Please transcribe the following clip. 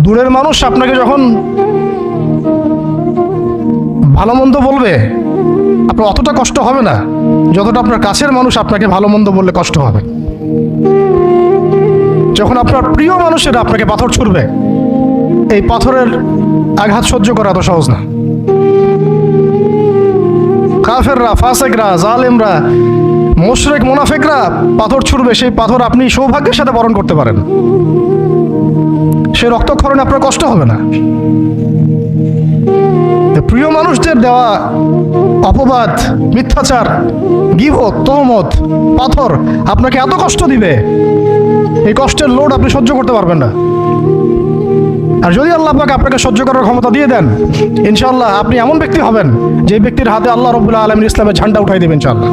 দূরের মানুষ আপনাকে যখন ভালো মন্দ বলবে আপনার অতটা কষ্ট হবে না যতটা আপনার কাছের মানুষ আপনাকে ভালো মন্দ বললে কষ্ট হবে। যখন আপনার প্রিয় মানুষেরা আপনাকে পাথর ছুড়বে, এই পাথরের আঘাত সহ্য করা এত সহজ না। কাফেররা, ফাসেকরা, জালেমরা, মুশরিক, মুনাফিকরা পাথর ছুড়বে, সেই পাথর আপনি সৌভাগ্যের সাথে বরণ করতে পারেন, সে রক্তক্ষরণে আপনার কষ্ট হবে না। প্রিয় মানুষদের দেওয়া অপবাদ, মিথ্যাচার, গীবত, তহমত, পাথর আপনাকে এত কষ্ট দিবে, এই কষ্টের লোড আপনি সহ্য করতে পারবেন না। আর যদি আল্লাহ পাক আপনাকে সহ্য করার ক্ষমতা দিয়ে দেন, ইনশাআল্লাহ আপনি এমন ব্যক্তি হবেন যে ব্যক্তির হাতে আল্লাহ রাব্বুল আলামিন ইসলামের ঝান্ডা উঠাই দেবেন ইনশাআল্লাহ।